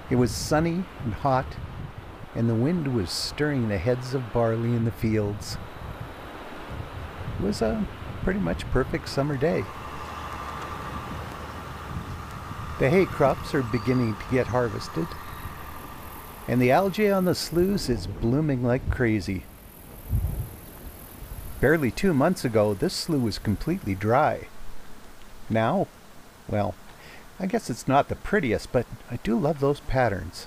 It was sunny and hot, and the wind was stirring the heads of barley in the fields. It was a pretty much perfect summer day. The hay crops are beginning to get harvested, and the algae on the sloughs is blooming like crazy. Barely 2 months ago, this slough was completely dry. Now, well, I guess it's not the prettiest, but I do love those patterns.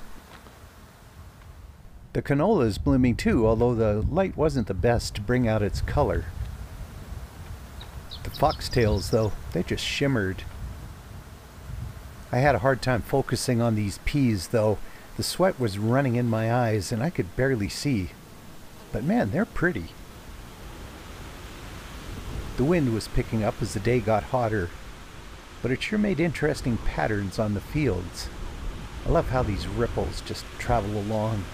The canola is blooming too, although the light wasn't the best to bring out its color. The foxtails, though, they just shimmered. I had a hard time focusing on these peas, though. The sweat was running in my eyes and I could barely see. But man, they're pretty. The wind was picking up as the day got hotter, but it sure made interesting patterns on the fields. I love how these ripples just travel along.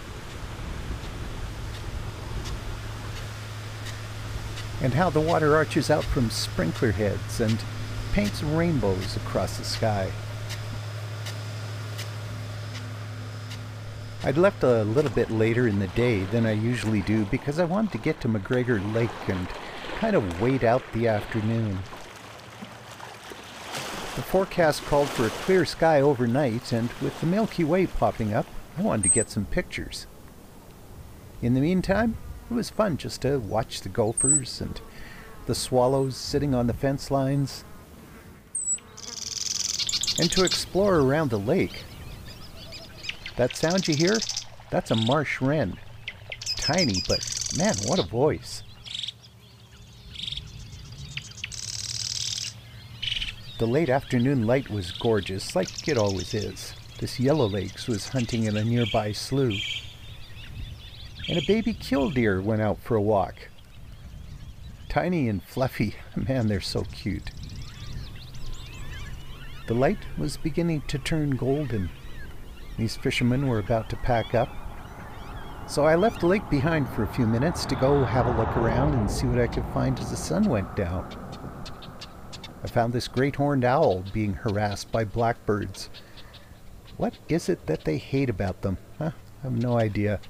And how the water arches out from sprinkler heads and paints rainbows across the sky. I'd left a little bit later in the day than I usually do because I wanted to get to McGregor Lake and kind of wait out the afternoon. The forecast called for a clear sky overnight, and with the Milky Way popping up, I wanted to get some pictures. In the meantime, it was fun just to watch the gophers and the swallows sitting on the fence lines, and to explore around the lake. That sound you hear? That's a marsh wren. Tiny, but man, what a voice. The late afternoon light was gorgeous, like it always is. This yellowlegs was hunting in a nearby slough, and a baby killdeer went out for a walk. Tiny and fluffy, man, they're so cute. The light was beginning to turn golden. These fishermen were about to pack up, so I left the lake behind for a few minutes to go have a look around and see what I could find as the sun went down. I found this great horned owl being harassed by blackbirds. What is it that they hate about them? I have no idea.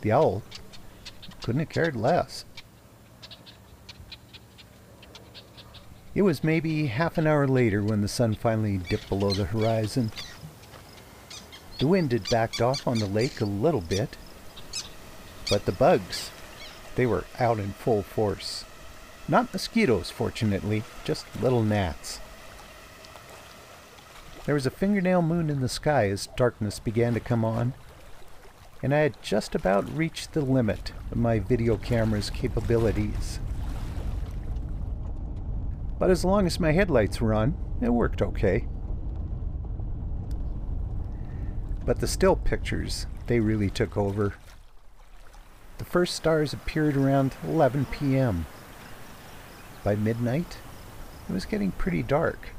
The owl couldn't have cared less. It was maybe half an hour later when the sun finally dipped below the horizon. The wind had backed off on the lake a little bit, but the bugs, they were out in full force. Not mosquitoes, fortunately, just little gnats. There was a fingernail moon in the sky as darkness began to come on, and I had just about reached the limit of my video camera's capabilities. But as long as my headlights were on, it worked okay. But the still pictures, they really took over. The first stars appeared around 11 p.m. By midnight, it was getting pretty dark.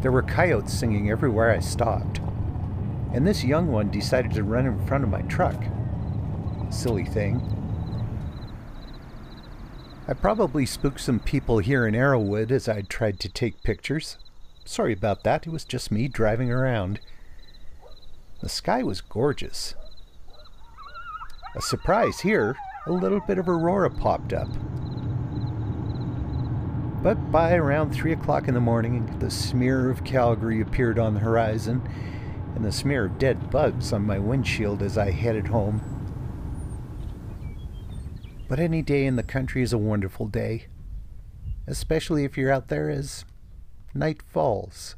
There were coyotes singing everywhere I stopped, and this young one decided to run in front of my truck. Silly thing. I probably spooked some people here in Arrowwood as I tried to take pictures. Sorry about that, it was just me driving around. The sky was gorgeous. A surprise here, a little bit of aurora popped up. But by around 3 o'clock in the morning, the smear of Calgary appeared on the horizon, and the smear of dead bugs on my windshield as I headed home. But any day in the country is a wonderful day, especially if you're out there as night falls.